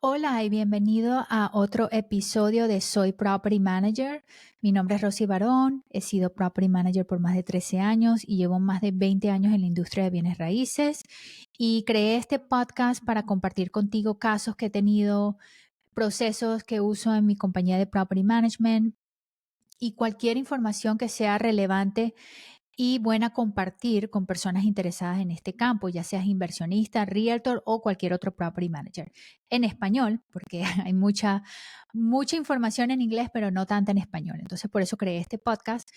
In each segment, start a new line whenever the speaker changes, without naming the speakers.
Hola y bienvenido a otro episodio de Soy Property Manager. Mi nombre es Rosy Barón, he sido Property Manager por más de 13 años y llevo más de 20 años en la industria de bienes raíces y creé este podcast para compartir contigo casos que he tenido, procesos que uso en mi compañía de Property Management y cualquier información que sea relevante y buena compartir con personas interesadas en este campo, ya seas inversionista, realtor o cualquier otro property manager. En español, porque hay mucha información en inglés, pero no tanta en español. Entonces, por eso creé este podcast.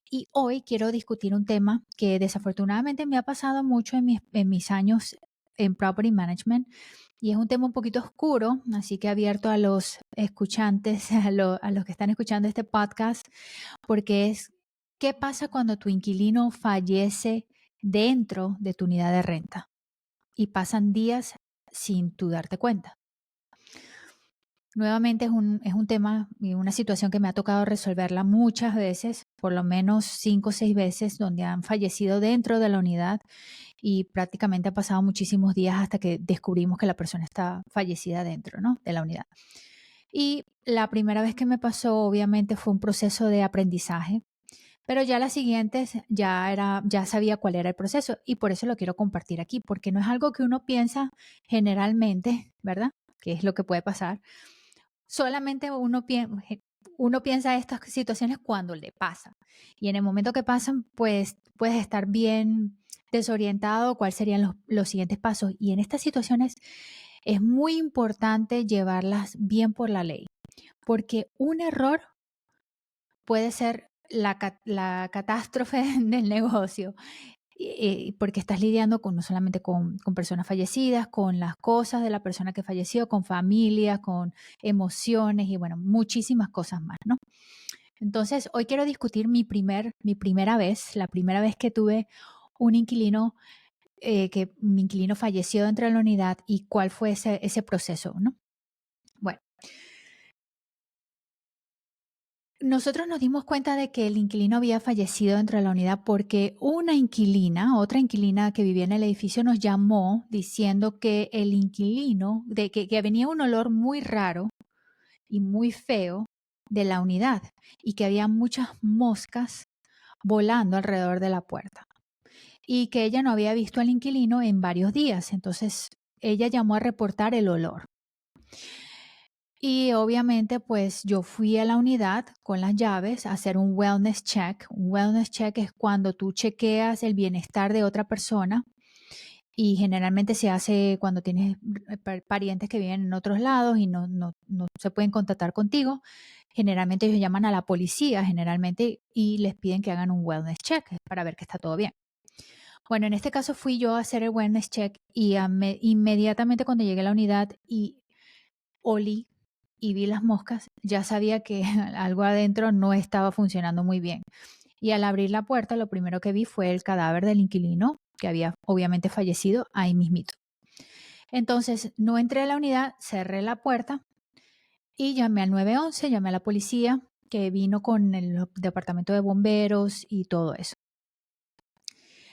Y hoy quiero discutir un tema que desafortunadamente me ha pasado mucho en mis años en property management. Y es un tema un poquito oscuro, así que abierto a los escuchantes, a los que están escuchando este podcast, porque es ¿qué pasa cuando tu inquilino fallece dentro de tu unidad de renta y pasan días sin tú darte cuenta? Nuevamente es un tema y una situación que me ha tocado resolverla muchas veces, por lo menos 5 o 6 veces, donde han fallecido dentro de la unidad y prácticamente ha pasado muchísimos días hasta que descubrimos que la persona está fallecida dentro, ¿no?, de la unidad. Y la primera vez que me pasó, obviamente, fue un proceso de aprendizaje. Pero ya las siguientes ya sabía cuál era el proceso y por eso lo quiero compartir aquí, porque no es algo que uno piensa generalmente, ¿verdad? Que es lo que puede pasar. Solamente uno piensa estas situaciones cuando le pasa. Y en el momento que pasan, pues puedes estar bien desorientado, cuáles serían los siguientes pasos. Y en estas situaciones es muy importante llevarlas bien por la ley, porque un error puede ser la catástrofe del negocio, porque estás lidiando no solamente con personas fallecidas, con las cosas de la persona que falleció, con familia, con emociones y bueno, muchísimas cosas más, ¿no? Entonces, hoy quiero discutir mi primera vez, la primera vez que tuve un inquilino, que mi inquilino falleció dentro de la unidad y cuál fue ese proceso, ¿no? Bueno. Nosotros nos dimos cuenta de que el inquilino había fallecido dentro de la unidad porque otra inquilina que vivía en el edificio nos llamó diciendo que el inquilino, que venía un olor muy raro y muy feo de la unidad y que había muchas moscas volando alrededor de la puerta y que ella no había visto al inquilino en varios días. Entonces ella llamó a reportar el olor. Y obviamente, pues yo fui a la unidad con las llaves a hacer un wellness check. Un wellness check es cuando tú chequeas el bienestar de otra persona y generalmente se hace cuando tienes parientes que viven en otros lados y no se pueden contactar contigo. Generalmente ellos llaman a la policía generalmente y les piden que hagan un wellness check para ver que está todo bien. Bueno, en este caso fui yo a hacer el wellness check y inmediatamente cuando llegué a la unidad y olí y vi las moscas, ya sabía que algo adentro no estaba funcionando muy bien. Y al abrir la puerta, lo primero que vi fue el cadáver del inquilino, que había obviamente fallecido ahí mismito. Entonces, no entré a la unidad, cerré la puerta y llamé al 911, llamé a la policía, que vino con el departamento de bomberos y todo eso.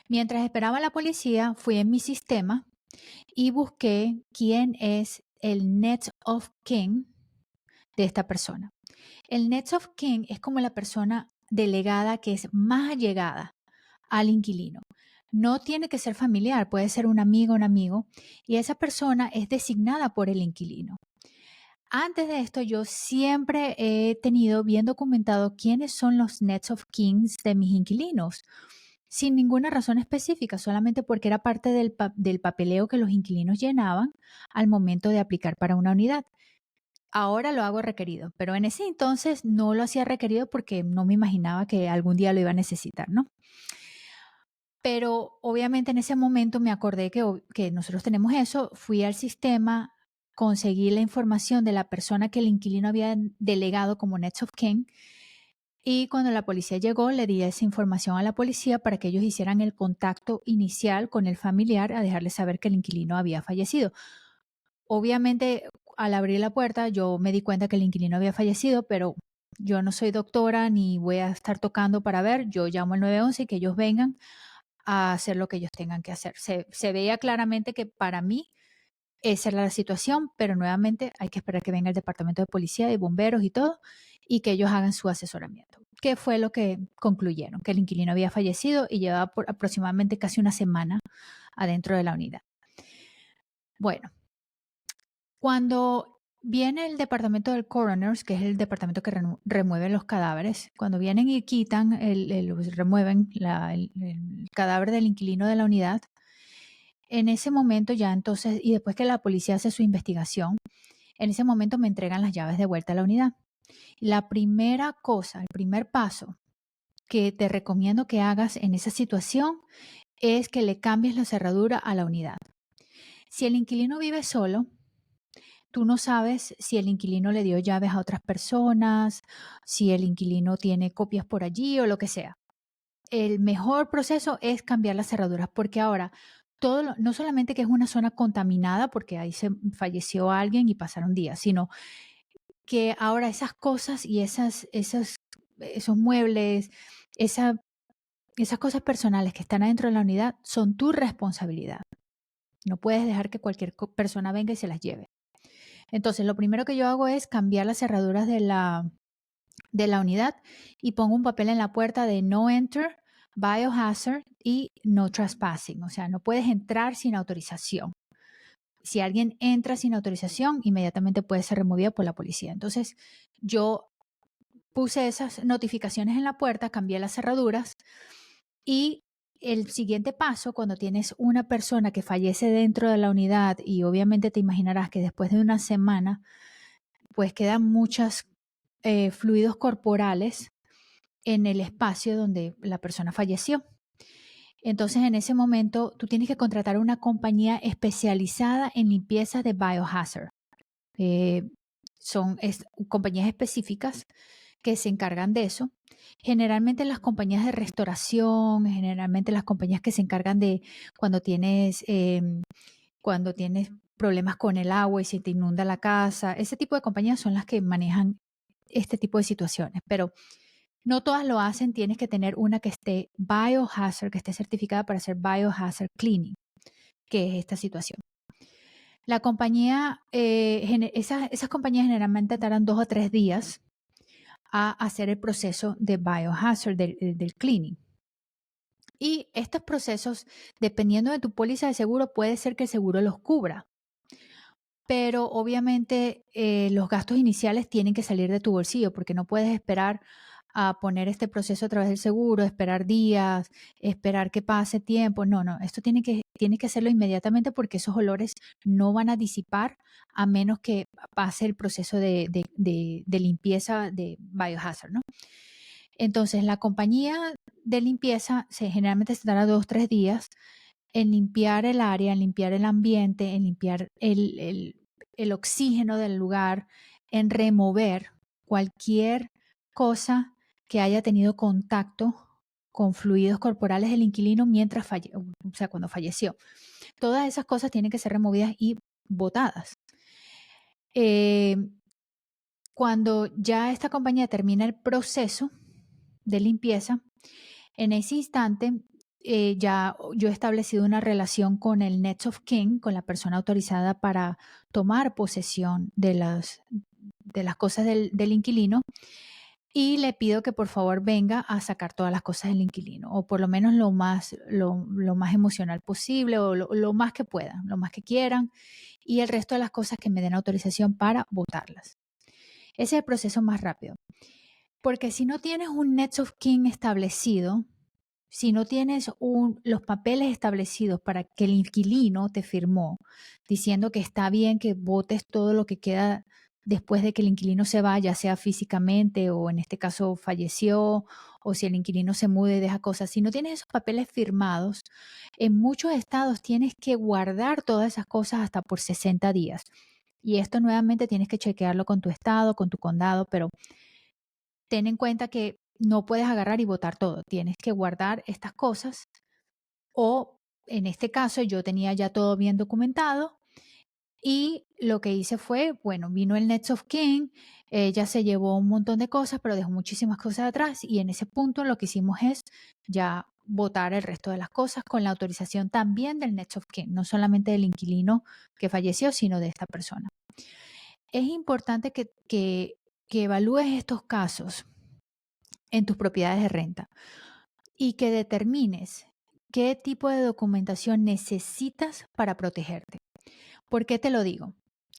Mientras esperaba a la policía, fui en mi sistema y busqué quién es el Next of Kin de esta persona. El Next of Kin es como la persona delegada que es más allegada al inquilino. No tiene que ser familiar, puede ser un amigo, y esa persona es designada por el inquilino. Antes de esto, yo siempre he tenido bien documentado quiénes son los Next of Kins de mis inquilinos, sin ninguna razón específica, solamente porque era parte del papeleo que los inquilinos llenaban al momento de aplicar para una unidad. Ahora lo hago requerido, pero en ese entonces no lo hacía requerido porque no me imaginaba que algún día lo iba a necesitar, ¿no? Pero obviamente en ese momento me acordé que nosotros tenemos eso, fui al sistema, conseguí la información de la persona que el inquilino había delegado como Next of Kin y cuando la policía llegó le di esa información a la policía para que ellos hicieran el contacto inicial con el familiar a dejarle saber que el inquilino había fallecido. Obviamente, al abrir la puerta, yo me di cuenta que el inquilino había fallecido, pero yo no soy doctora ni voy a estar tocando para ver. Yo llamo al 911 y que ellos vengan a hacer lo que ellos tengan que hacer. Se veía claramente que para mí esa era la situación, pero nuevamente hay que esperar que venga el departamento de policía y bomberos y todo, y que ellos hagan su asesoramiento. ¿Qué fue lo que concluyeron? Que el inquilino había fallecido y llevaba por aproximadamente casi una semana adentro de la unidad. Bueno, cuando viene el departamento del coroners, que es el departamento que remueve los cadáveres, cuando vienen y quitan, remueven el cadáver del inquilino de la unidad, en ese momento ya entonces, y después que la policía hace su investigación, en ese momento me entregan las llaves de vuelta a la unidad. La primera cosa, el primer paso que te recomiendo que hagas en esa situación es que le cambies la cerradura a la unidad. Si el inquilino vive solo, tú no sabes si el inquilino le dio llaves a otras personas, si el inquilino tiene copias por allí o lo que sea. El mejor proceso es cambiar las cerraduras, porque ahora no solamente que es una zona contaminada porque ahí se falleció alguien y pasaron días, sino que ahora esas cosas y esos muebles, esa, esas cosas personales que están adentro de la unidad son tu responsabilidad. No puedes dejar que cualquier persona venga y se las lleve. Entonces, lo primero que yo hago es cambiar las cerraduras de la unidad y pongo un papel en la puerta de no enter, biohazard y no trespassing. O sea, no puedes entrar sin autorización. Si alguien entra sin autorización, inmediatamente puede ser removido por la policía. Entonces, yo puse esas notificaciones en la puerta, cambié las cerraduras y el siguiente paso, cuando tienes una persona que fallece dentro de la unidad y obviamente te imaginarás que después de una semana, pues quedan muchos fluidos corporales en el espacio donde la persona falleció. Entonces, en ese momento, tú tienes que contratar una compañía especializada en limpieza de biohazard. Eh, son compañías específicas que se encargan de eso. Generalmente las compañías de restauración, generalmente las compañías que se encargan de cuando tienes problemas con el agua y se te inunda la casa, ese tipo de compañías son las que manejan este tipo de situaciones, pero no todas lo hacen. Tienes que tener una que esté biohazard, que esté certificada para hacer biohazard cleaning, que es esta situación. La compañía, esas compañías generalmente tardan 2 o 3 días a hacer el proceso de biohazard, del cleaning. Y estos procesos, dependiendo de tu póliza de seguro, puede ser que el seguro los cubra. Pero obviamente los gastos iniciales tienen que salir de tu bolsillo porque no puedes esperar a poner este proceso a través del seguro, esperar días, esperar que pase tiempo. No, no, esto tienes que hacerlo inmediatamente porque esos olores no van a disipar a menos que pase el proceso de limpieza de biohazard, ¿no? Entonces, la compañía de limpieza generalmente se tarda 2 o 3 días en limpiar el área, en limpiar el ambiente, en limpiar el oxígeno del lugar, en remover cualquier cosa que haya tenido contacto con fluidos corporales del inquilino cuando falleció. Todas esas cosas tienen que ser removidas y botadas. Eh, Cuando ya esta compañía termina el proceso de limpieza, en ese instante ya yo he establecido una relación con el Next of Kin, con la persona autorizada para tomar posesión de las cosas del inquilino, y le pido que por favor venga a sacar todas las cosas del inquilino, o por lo menos lo más emocional posible, o lo más que puedan, lo más que quieran, y el resto de las cosas que me den autorización para botarlas. Ese es el proceso más rápido. Porque si no tienes un Next of Kin establecido, si no tienes los papeles establecidos para que el inquilino te firmó diciendo que está bien que votes todo lo que queda después de que el inquilino se vaya, sea físicamente o en este caso falleció, o si el inquilino se muda y deja cosas, si no tienes esos papeles firmados, en muchos estados tienes que guardar todas esas cosas hasta por 60 días. Y esto nuevamente tienes que chequearlo con tu estado, con tu condado, pero ten en cuenta que no puedes agarrar y botar todo. Tienes que guardar estas cosas o en este caso yo tenía ya todo bien documentado y lo que hice fue, bueno, vino el Next of Kin, ella se llevó un montón de cosas, pero dejó muchísimas cosas atrás y en ese punto lo que hicimos es ya botar el resto de las cosas con la autorización también del next of kin, no solamente del inquilino que falleció, sino de esta persona. Es importante que evalúes estos casos en tus propiedades de renta y que determines qué tipo de documentación necesitas para protegerte. ¿Por qué te lo digo?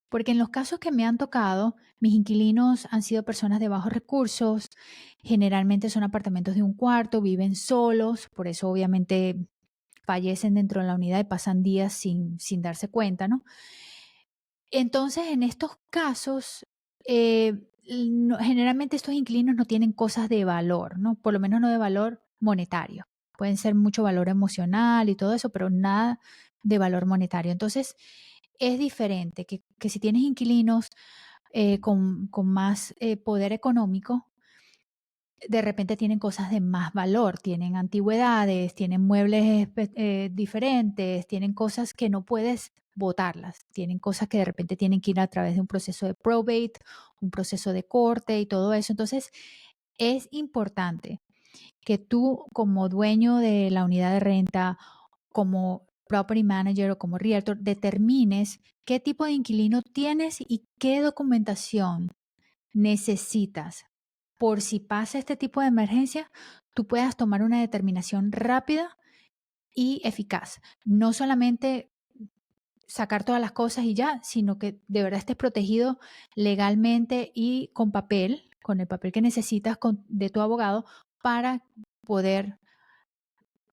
Porque en los casos que me han tocado, mis inquilinos han sido personas de bajos recursos, generalmente son apartamentos de un cuarto, viven solos, por eso obviamente fallecen dentro de la unidad y pasan días sin darse cuenta, ¿no? Entonces, en estos casos, generalmente estos inquilinos no tienen cosas de valor, ¿no? Por lo menos no de valor monetario. Pueden ser mucho valor emocional y todo eso, pero nada de valor monetario. Entonces, es diferente que si tienes inquilinos con más poder económico, de repente tienen cosas de más valor, tienen antigüedades, tienen muebles diferentes, tienen cosas que no puedes botarlas, tienen cosas que de repente tienen que ir a través de un proceso de probate, un proceso de corte y todo eso. Entonces, es importante que tú como dueño de la unidad de renta, como property manager o como realtor, determines qué tipo de inquilino tienes y qué documentación necesitas. Por si pasa este tipo de emergencia, tú puedas tomar una determinación rápida y eficaz. No solamente sacar todas las cosas y ya, sino que de verdad estés protegido legalmente y con papel, con el papel que necesitas de tu abogado para poder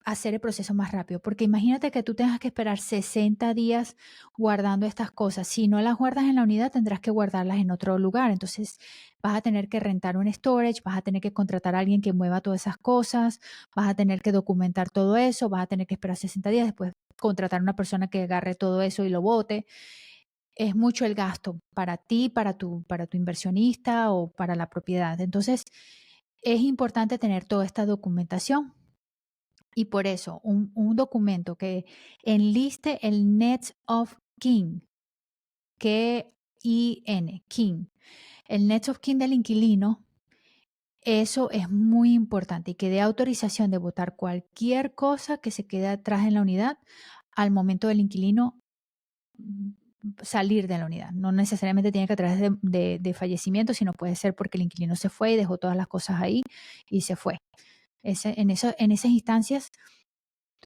hacer el proceso más rápido, porque imagínate que tú tengas que esperar 60 días guardando estas cosas. Si no las guardas en la unidad, tendrás que guardarlas en otro lugar. Entonces vas a tener que rentar un storage, vas a tener que contratar a alguien que mueva todas esas cosas, vas a tener que documentar todo eso, vas a tener que esperar 60 días, después contratar a una persona que agarre todo eso y lo bote. Es mucho el gasto para ti, para tu inversionista o para la propiedad. Entonces es importante tener toda esta documentación. Y por eso, un documento que enliste el Next of Kin, K-I-N, Kin, el Next of Kin del inquilino, eso es muy importante y que dé autorización de votar cualquier cosa que se quede atrás en la unidad al momento del inquilino salir de la unidad. No necesariamente tiene que traer de fallecimiento, sino puede ser porque el inquilino se fue y dejó todas las cosas ahí y se fue. En esas instancias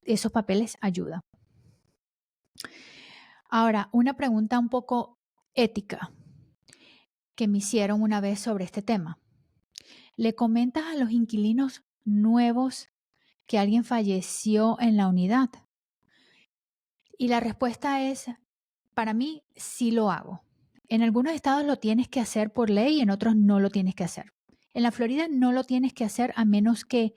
esos papeles ayudan. Ahora, una pregunta un poco ética que me hicieron una vez sobre este tema. ¿Le comentas a los inquilinos nuevos que alguien falleció en la unidad? Y la respuesta es, para mí, sí lo hago. En algunos estados lo tienes que hacer por ley y en otros no lo tienes que hacer. En la Florida no lo tienes que hacer a menos que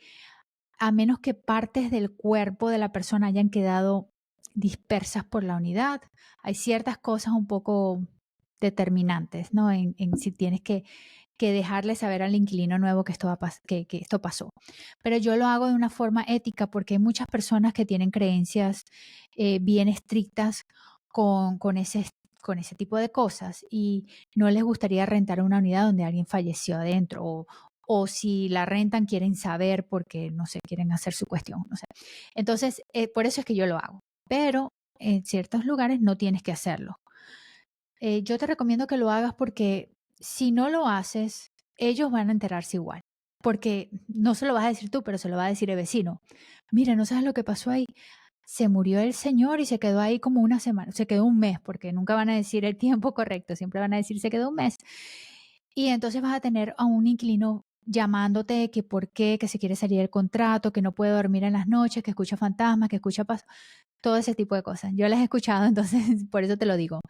partes del cuerpo de la persona hayan quedado dispersas por la unidad. Hay ciertas cosas un poco determinantes, ¿no? En si tienes que dejarle saber al inquilino nuevo que esto pasó. Pero yo lo hago de una forma ética porque hay muchas personas que tienen creencias bien estrictas con ese tipo de cosas y no les gustaría rentar una unidad donde alguien falleció adentro o si la rentan quieren saber porque, no sé, quieren hacer su cuestión, no sé. Entonces, por eso es que yo lo hago. Pero en ciertos lugares no tienes que hacerlo. Yo te recomiendo que lo hagas porque si no lo haces, ellos van a enterarse igual. Porque no se lo vas a decir tú, pero se lo va a decir el vecino. Mira, no sabes lo que pasó ahí. Se murió el señor y se quedó ahí como una semana, se quedó un mes, porque nunca van a decir el tiempo correcto, siempre van a decir se quedó un mes. Y entonces vas a tener a un inquilino llamándote que por qué, que se quiere salir del contrato, que no puede dormir en las noches, que escucha fantasmas, que escucha todo ese tipo de cosas. Yo las he escuchado, entonces por eso te lo digo.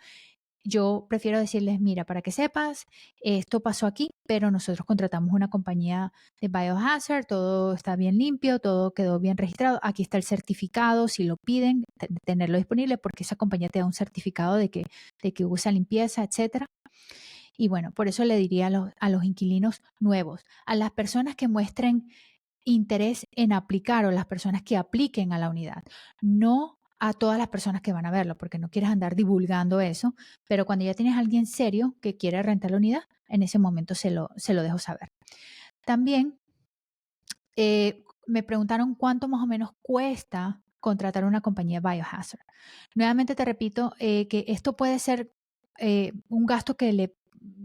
Yo prefiero decirles, mira, para que sepas, esto pasó aquí, pero nosotros contratamos una compañía de biohazard, todo está bien limpio, todo quedó bien registrado, aquí está el certificado, si lo piden, tenerlo disponible porque esa compañía te da un certificado de que usa limpieza, etcétera. Y bueno, por eso le diría a los inquilinos nuevos, a las personas que muestren interés en aplicar o las personas que apliquen a la unidad, no a todas las personas que van a verlo, porque no quieres andar divulgando eso, pero cuando ya tienes a alguien serio que quiere rentar la unidad, en ese momento se lo dejo saber. También me preguntaron cuánto más o menos cuesta contratar una compañía biohazard. Nuevamente te repito que esto puede ser un gasto que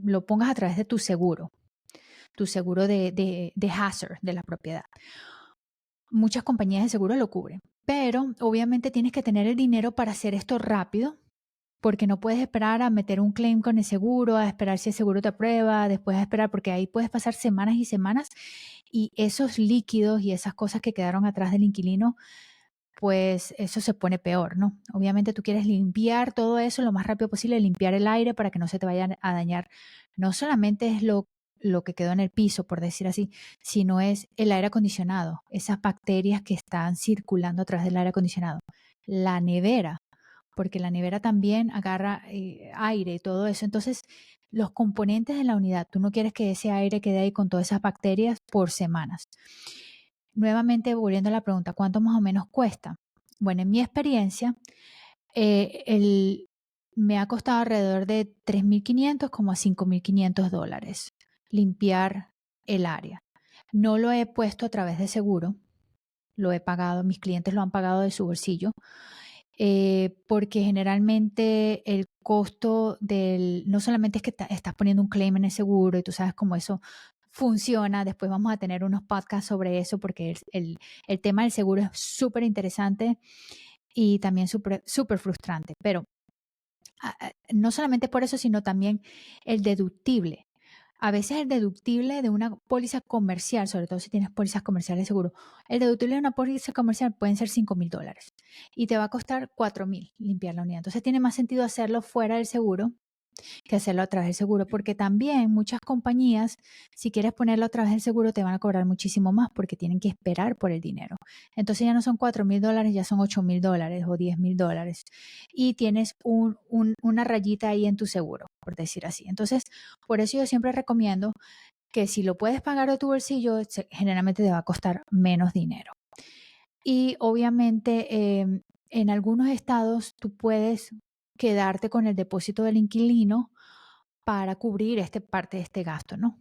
lo pongas a través de tu seguro de hazard de la propiedad. Muchas compañías de seguro lo cubren, pero obviamente tienes que tener el dinero para hacer esto rápido, porque no puedes esperar a meter un claim con el seguro, a esperar si el seguro te aprueba, después a esperar, porque ahí puedes pasar semanas y semanas y esos líquidos y esas cosas que quedaron atrás del inquilino, pues eso se pone peor, ¿no? Obviamente tú quieres limpiar todo eso lo más rápido posible, limpiar el aire para que no se te vaya a dañar. No solamente es lo que quedó en el piso, por decir así, sino es el aire acondicionado, esas bacterias que están circulando a través del aire acondicionado. La nevera, porque la nevera también agarra aire y todo eso. Entonces, los componentes de la unidad, tú no quieres que ese aire quede ahí con todas esas bacterias por semanas. Nuevamente, volviendo a la pregunta, ¿cuánto más o menos cuesta? Bueno, en mi experiencia, me ha costado alrededor de 3.500 como a $5.500 limpiar el área. No lo he puesto a través de seguro, lo he pagado, mis clientes lo han pagado de su bolsillo, porque generalmente el costo no solamente es que estás poniendo un claim en el seguro y tú sabes cómo eso funciona, después vamos a tener unos podcasts sobre eso porque el tema del seguro es súper interesante y también súper frustrante, pero no solamente por eso, sino también el deductible. A veces el deductible de una póliza comercial, sobre todo si tienes pólizas comerciales de seguro, el deductible de una póliza comercial pueden ser $5,000 y te va a costar $4,000 limpiar la unidad. Entonces tiene más sentido hacerlo fuera del seguro que hacerlo a través del seguro, porque también muchas compañías, si quieres ponerlo a través del seguro, te van a cobrar muchísimo más porque tienen que esperar por el dinero. Entonces ya no son $4,000, ya son $8,000 o $10,000 y tienes una rayita ahí en tu seguro, por decir así. Entonces, por eso yo siempre recomiendo que si lo puedes pagar de tu bolsillo, generalmente te va a costar menos dinero. Y obviamente en algunos estados tú puedes quedarte con el depósito del inquilino para cubrir parte de este gasto, ¿no?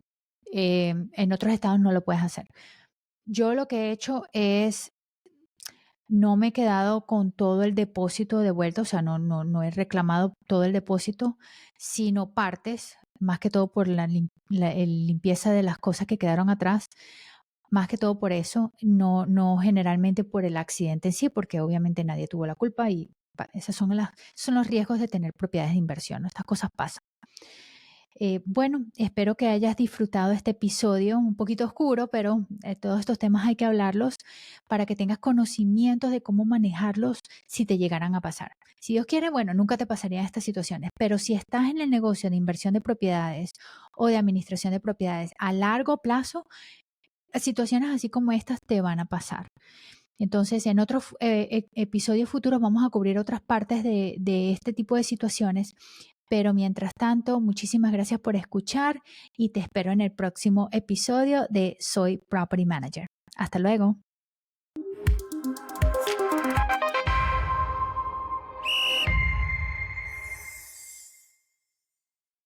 En otros estados no lo puedes hacer. Yo lo que he hecho es, no me he quedado con todo el depósito de vuelta, o sea, no he reclamado todo el depósito, sino partes, más que todo por la limpieza de las cosas que quedaron atrás, más que todo por eso, no generalmente por el accidente en sí, porque obviamente nadie tuvo la culpa y esos son los riesgos de tener propiedades de inversión, ¿no? Estas cosas pasan. Bueno, espero que hayas disfrutado este episodio un poquito oscuro, pero todos estos temas hay que hablarlos para que tengas conocimientos de cómo manejarlos si te llegaran a pasar. Si Dios quiere, bueno, nunca te pasarían estas situaciones, pero si estás en el negocio de inversión de propiedades o de administración de propiedades a largo plazo, situaciones así como estas te van a pasar. Entonces, en otros episodios futuros vamos a cubrir otras partes de este tipo de situaciones, pero mientras tanto, muchísimas gracias por escuchar y te espero en el próximo episodio de Soy Property Manager. Hasta luego.